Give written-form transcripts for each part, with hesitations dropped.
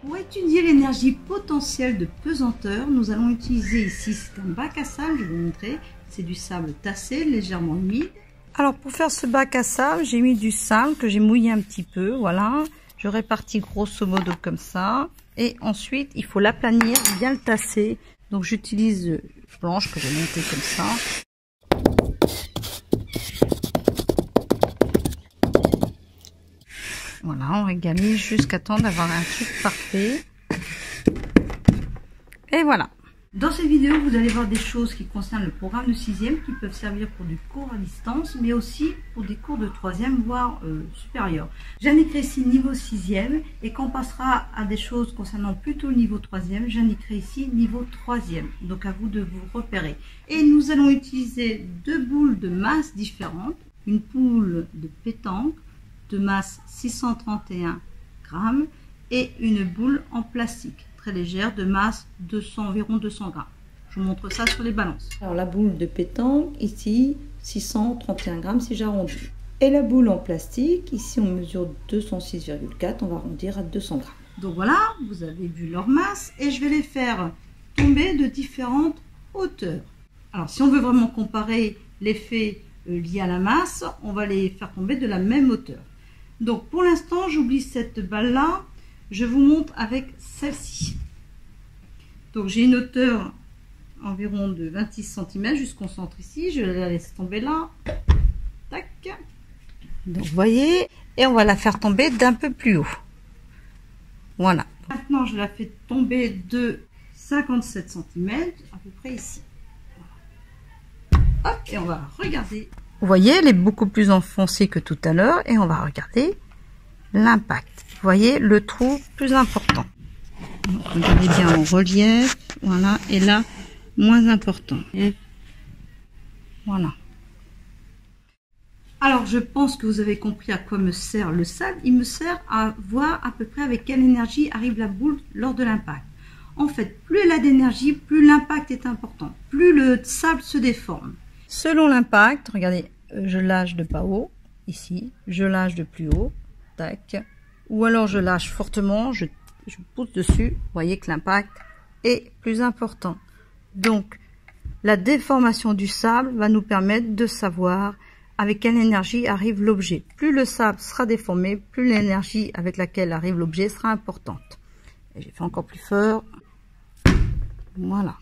Pour étudier l'énergie potentielle de pesanteur, nous allons utiliser ici, c'est un bac à sable, je vais vous montrer, c'est du sable tassé, légèrement humide. Alors pour faire ce bac à sable, j'ai mis du sable que j'ai mouillé un petit peu, voilà. Je répartis grosso modo comme ça. Et ensuite, il faut l'aplanir, bien le tasser. Donc j'utilise planche que j'ai montée comme ça. Voilà, on régamine jusqu'à temps d'avoir un truc parfait. Et voilà. Dans cette vidéo, vous allez voir des choses qui concernent le programme de 6e qui peuvent servir pour du cours à distance, mais aussi pour des cours de 3e, voire supérieur. J'indiquerai ici niveau 6e, et quand on passera à des choses concernant plutôt le niveau 3e, j'indiquerai ici niveau 3e. Donc à vous de vous repérer. Et nous allons utiliser deux boules de masse différentes. Une boule de pétanque de masse 631 grammes et une boule en plastique très légère de masse environ 200 grammes. Je vous montre ça sur les balances. Alors la boule de pétanque ici 631 grammes si j'arrondis. Et la boule en plastique ici on mesure 206,4, on va arrondir à 200 grammes. Donc voilà, vous avez vu leur masse et je vais les faire tomber de différentes hauteurs. Alors si on veut vraiment comparer l'effet lié à la masse, on va les faire tomber de la même hauteur. Donc pour l'instant, j'oublie cette balle-là. Je vous montre avec celle-ci. Donc j'ai une hauteur environ de 26 cm jusqu'au centre ici. Je la laisse tomber là. Tac. Donc vous voyez, et on va la faire tomber d'un peu plus haut. Voilà. Maintenant, je la fais tomber de 57 cm, à peu près ici. Hop, et on va regarder. Vous voyez, elle est beaucoup plus enfoncée que tout à l'heure et on va regarder l'impact. Vous voyez le trou plus important. Donc, regardez bien en relief. Voilà, et là, moins important. Et voilà. Alors, je pense que vous avez compris à quoi me sert le sable. Il me sert à voir à peu près avec quelle énergie arrive la boule lors de l'impact. En fait, plus elle a d'énergie, plus l'impact est important. Plus le sable se déforme. Selon l'impact, regardez, je lâche de pas haut, ici, je lâche de plus haut, tac, ou alors je lâche fortement, je pousse dessus, vous voyez que l'impact est plus important. Donc, la déformation du sable va nous permettre de savoir avec quelle énergie arrive l'objet. Plus le sable sera déformé, plus l'énergie avec laquelle arrive l'objet sera importante. Et j'ai fait encore plus fort, voilà.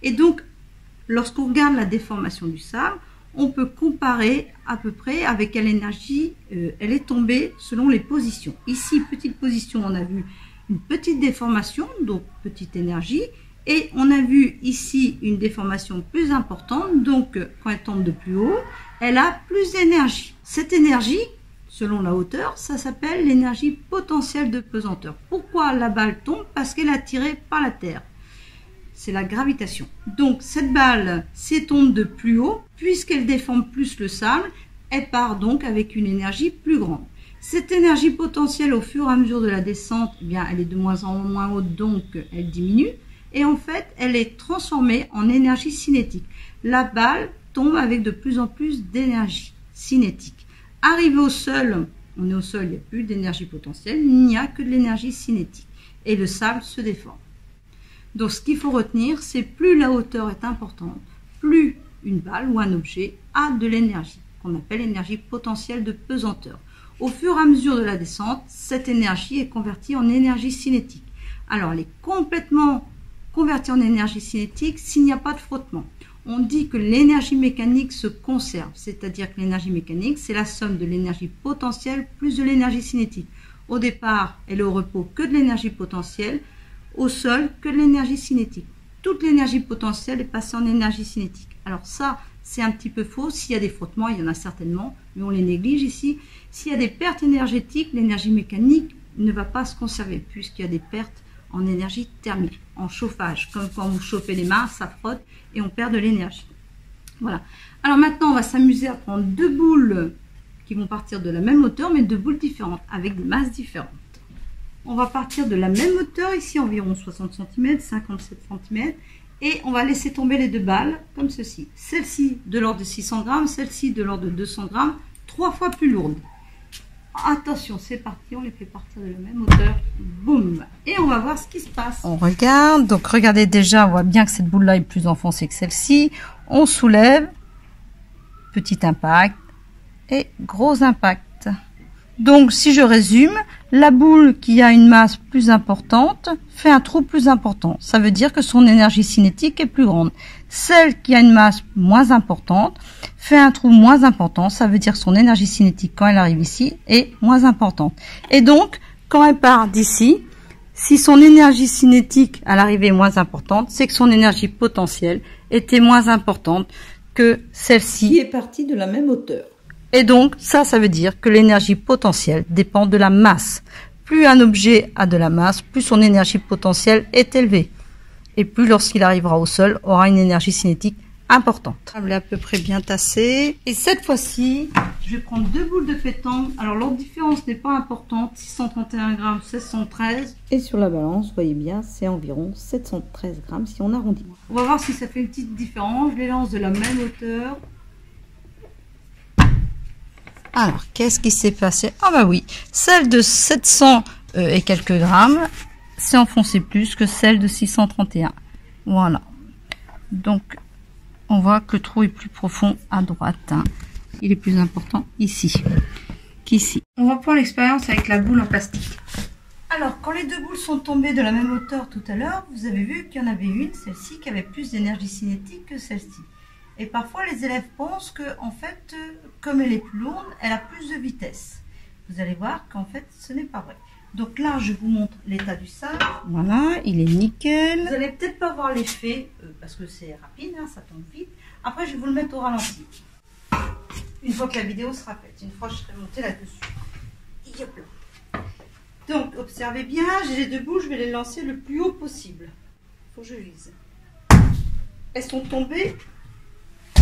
Et donc, lorsqu'on regarde la déformation du sable, on peut comparer à peu près avec quelle énergie elle est tombée selon les positions. Ici, petite position, on a vu une petite déformation, donc petite énergie. Et on a vu ici une déformation plus importante, donc quand elle tombe de plus haut, elle a plus d'énergie. Cette énergie, selon la hauteur, ça s'appelle l'énergie potentielle de pesanteur. Pourquoi la balle tombe? Parce qu'elle est attirée par la Terre. C'est la gravitation. Donc cette balle, si elle tombe de plus haut, puisqu'elle déforme plus le sable, elle part donc avec une énergie plus grande. Cette énergie potentielle, au fur et à mesure de la descente, eh bien, elle est de moins en moins haute, donc elle diminue. Et en fait, elle est transformée en énergie cinétique. La balle tombe avec de plus en plus d'énergie cinétique. Arrivé au sol, on est au sol, il n'y a plus d'énergie potentielle, il n'y a que de l'énergie cinétique. Et le sable se déforme. Donc ce qu'il faut retenir, c'est plus la hauteur est importante, plus une balle ou un objet a de l'énergie, qu'on appelle l'énergie potentielle de pesanteur. Au fur et à mesure de la descente, cette énergie est convertie en énergie cinétique. Alors elle est complètement convertie en énergie cinétique s'il n'y a pas de frottement. On dit que l'énergie mécanique se conserve, c'est-à-dire que l'énergie mécanique, c'est la somme de l'énergie potentielle plus de l'énergie cinétique. Au départ, elle est au repos que de l'énergie potentielle, au sol que de l'énergie cinétique. Toute l'énergie potentielle est passée en énergie cinétique. Alors ça, c'est un petit peu faux. S'il y a des frottements, il y en a certainement, mais on les néglige ici. S'il y a des pertes énergétiques, l'énergie mécanique ne va pas se conserver, puisqu'il y a des pertes en énergie thermique, en chauffage. Comme quand vous chauffez les mains, ça frotte et on perd de l'énergie. Voilà. Alors maintenant, on va s'amuser à prendre deux boules qui vont partir de la même hauteur, mais deux boules différentes, avec des masses différentes. On va partir de la même hauteur, ici environ 60 cm, 57 cm, et on va laisser tomber les deux balles comme ceci. Celle-ci de l'ordre de 600 grammes, celle-ci de l'ordre de 200 grammes, 3 fois plus lourde. Attention, c'est parti, on les fait partir de la même hauteur. Boum. Et on va voir ce qui se passe. On regarde. Donc, regardez déjà, on voit bien que cette boule-là est plus enfoncée que celle-ci. On soulève. Petit impact. Et gros impact. Donc, si je résume, la boule qui a une masse plus importante fait un trou plus important. Ça veut dire que son énergie cinétique est plus grande. Celle qui a une masse moins importante fait un trou moins important. Ça veut dire que son énergie cinétique, quand elle arrive ici, est moins importante. Et donc, quand elle part d'ici, si son énergie cinétique à l'arrivée est moins importante, c'est que son énergie potentielle était moins importante que celle-ci Qui est partie de la même hauteur. Et donc, ça veut dire que l'énergie potentielle dépend de la masse. Plus un objet a de la masse, plus son énergie potentielle est élevée. Et plus lorsqu'il arrivera au sol, aura une énergie cinétique importante. Elle est à peu près bien tassée. Et cette fois-ci, je vais prendre 2 boules de pétanque. Alors, leur différence n'est pas importante. 631 grammes, 713. Et sur la balance, vous voyez bien, c'est environ 713 grammes si on arrondit. On va voir si ça fait une petite différence. Je les lance de la même hauteur. Alors, qu'est-ce qui s'est passé? Ah bah oui, celle de 700 et quelques grammes s'est enfoncée plus que celle de 631. Voilà. Donc, on voit que le trou est plus profond à droite. Hein. Il est plus important ici qu'ici. On reprend l'expérience avec la boule en plastique. Alors, quand les 2 boules sont tombées de la même hauteur tout à l'heure, vous avez vu qu'il y en avait une, celle-ci, qui avait plus d'énergie cinétique que celle-ci. Et parfois, les élèves pensent que, en fait, comme elle est plus lourde, elle a plus de vitesse. Vous allez voir qu'en fait, ce n'est pas vrai. Donc là, je vous montre l'état du sable. Voilà, il est nickel. Vous allez peut-être pas voir l'effet, parce que c'est rapide, hein, ça tombe vite. Après, je vais vous le mettre au ralenti. Une fois que la vidéo sera faite, une fois que je serai montée là-dessus. Hop là. Donc, observez bien, j'ai les 2 boules, je vais les lancer le plus haut possible. Il faut que je vise. Elles sont tombées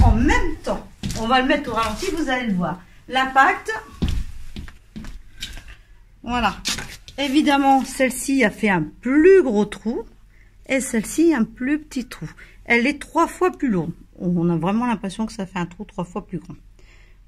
en même temps. On va le mettre au ralenti, vous allez le voir. L'impact. Voilà. Évidemment, celle-ci a fait un plus gros trou et celle-ci un plus petit trou. Elle est 3 fois plus lourde. On a vraiment l'impression que ça fait un trou 3 fois plus grand.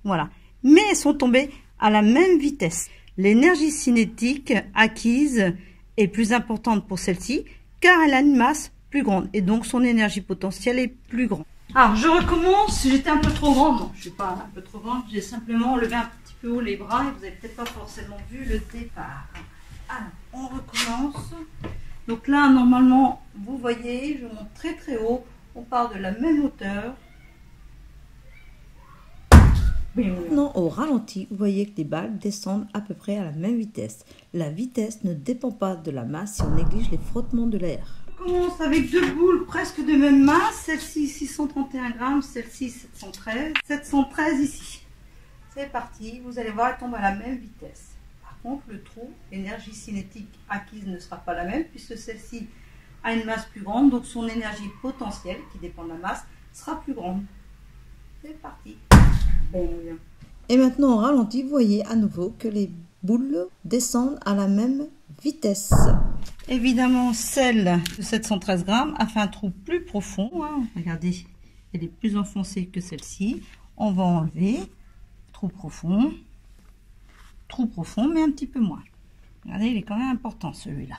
Voilà. Mais elles sont tombées à la même vitesse. L'énergie cinétique acquise est plus importante pour celle-ci car elle a une masse plus grande et donc son énergie potentielle est plus grande. Alors, je recommence. J'étais un peu trop grande. Non, je ne suis pas un peu trop grande. J'ai simplement levé un petit peu haut les bras et vous n'avez peut-être pas forcément vu le départ. Alors, on recommence. Donc là, normalement, vous voyez, je monte très très haut. On part de la même hauteur. Maintenant, au ralenti, vous voyez que les balles descendent à peu près à la même vitesse. La vitesse ne dépend pas de la masse si on néglige les frottements de l'air. On commence avec 2 boules presque de même masse. Celle-ci 631 grammes, celle-ci 713. 713 ici. C'est parti. Vous allez voir, elle tombe à la même vitesse. Par contre, le trou, l'énergie cinétique acquise ne sera pas la même puisque celle-ci a une masse plus grande. Donc son énergie potentielle, qui dépend de la masse, sera plus grande. C'est parti. Et maintenant, au ralenti, vous voyez à nouveau que les boules descendent à la même vitesse. Évidemment, celle de 713 grammes a fait un trou plus profond. Hein. Regardez, elle est plus enfoncée que celle-ci. On va enlever. Trou profond, mais un petit peu moins. Regardez, il est quand même important celui-là.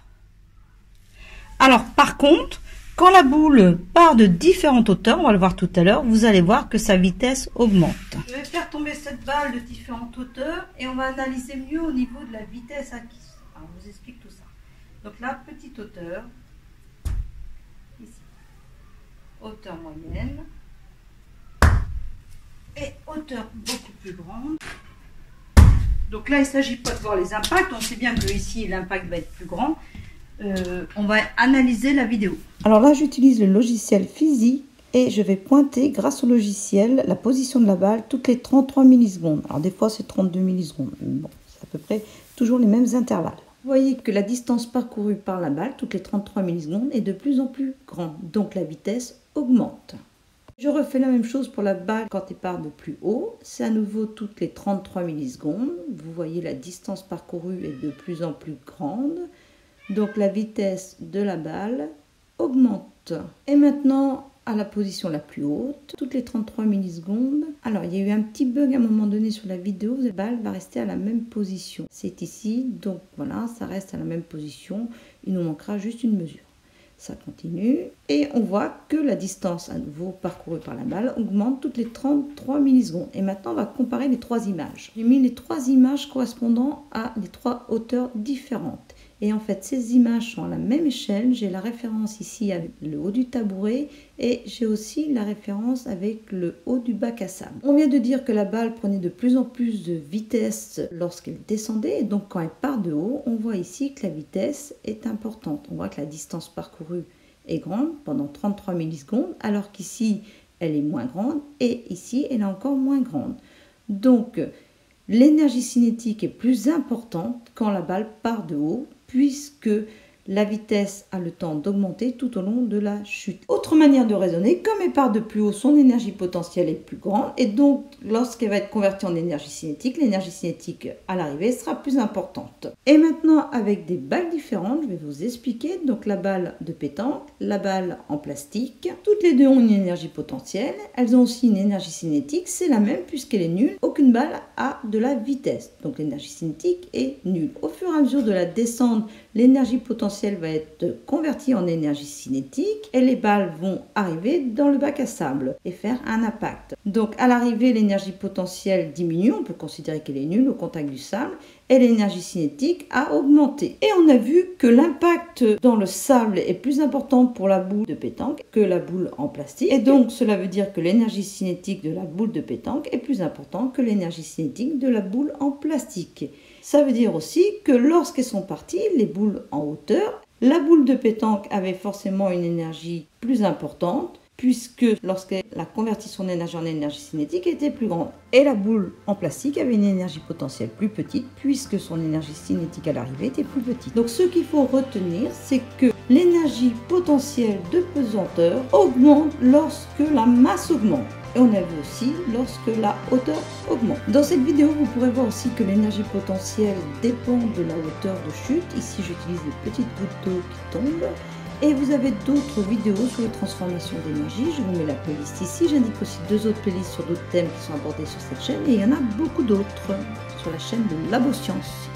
Alors, par contre, quand la boule part de différentes hauteurs, on va le voir tout à l'heure, vous allez voir que sa vitesse augmente. Je vais faire tomber cette balle de différentes hauteurs et on va analyser mieux au niveau de la vitesse acquise. Alors, on vous explique tout ça. Donc là, petite hauteur, ici, hauteur moyenne, et hauteur beaucoup plus grande. Donc là, il ne s'agit pas de voir les impacts, on sait bien que ici, l'impact va être plus grand. On va analyser la vidéo. Alors là, j'utilise le logiciel Physi et je vais pointer, grâce au logiciel, la position de la balle toutes les 33 millisecondes. Alors des fois, c'est 32 millisecondes. Bon, c'est à peu près toujours les mêmes intervalles. Vous voyez que la distance parcourue par la balle, toutes les 33 millisecondes, est de plus en plus grande. Donc la vitesse augmente. Je refais la même chose pour la balle quand elle part de plus haut. C'est à nouveau toutes les 33 millisecondes. Vous voyez la distance parcourue est de plus en plus grande. Donc la vitesse de la balle augmente. Et maintenant, à la position la plus haute, toutes les 33 millisecondes. Alors, il y a eu un petit bug à un moment donné sur la vidéo, la balle va rester à la même position. C'est ici, donc voilà, ça reste à la même position. Il nous manquera juste une mesure. Ça continue et on voit que la distance à nouveau parcourue par la balle augmente toutes les 33 millisecondes. Et maintenant, on va comparer les trois images. J'ai mis les trois images correspondant à les trois hauteurs différentes. Et en fait, ces images sont à la même échelle. J'ai la référence ici avec le haut du tabouret et j'ai aussi la référence avec le haut du bac à sable. On vient de dire que la balle prenait de plus en plus de vitesse lorsqu'elle descendait. Et donc, quand elle part de haut, on voit ici que la vitesse est importante. On voit que la distance parcourue est grande pendant 33 millisecondes, alors qu'ici, elle est moins grande et ici, elle est encore moins grande. Donc, l'énergie cinétique est plus importante quand la balle part de haut, puisque la vitesse a le temps d'augmenter tout au long de la chute. Autre manière de raisonner, comme elle part de plus haut, son énergie potentielle est plus grande, et donc lorsqu'elle va être convertie en énergie cinétique, l'énergie cinétique à l'arrivée sera plus importante. Et maintenant, avec des balles différentes, je vais vous expliquer, donc la balle de pétanque, la balle en plastique, toutes les deux ont une énergie potentielle, elles ont aussi une énergie cinétique, c'est la même puisqu'elle est nulle, aucune balle a de la vitesse, donc l'énergie cinétique est nulle. Au fur et à mesure de la descente, l'énergie potentielle va être convertie en énergie cinétique et les balles vont arriver dans le bac à sable et faire un impact. Donc à l'arrivée, l'énergie potentielle diminue, on peut considérer qu'elle est nulle au contact du sable et l'énergie cinétique a augmenté. Et on a vu que l'impact dans le sable est plus important pour la boule de pétanque que la boule en plastique. Et donc cela veut dire que l'énergie cinétique de la boule de pétanque est plus importante que l'énergie cinétique de la boule en plastique. Ça veut dire aussi que lorsqu'elles sont parties, les boules en hauteur, la boule de pétanque avait forcément une énergie plus importante, puisque lorsqu'elle a converti son énergie en énergie cinétique, elle était plus grande. Et la boule en plastique avait une énergie potentielle plus petite, puisque son énergie cinétique à l'arrivée était plus petite. Donc ce qu'il faut retenir, c'est que l'énergie potentielle de pesanteur augmente lorsque la masse augmente. Et on a vu aussi lorsque la hauteur augmente. Dans cette vidéo, vous pourrez voir aussi que l'énergie potentielle dépend de la hauteur de chute. Ici, j'utilise des petites gouttes d'eau qui tombent. Et vous avez d'autres vidéos sur les transformations d'énergie. Je vous mets la playlist ici. J'indique aussi deux autres playlists sur d'autres thèmes qui sont abordés sur cette chaîne. Et il y en a beaucoup d'autres sur la chaîne de Labo Science.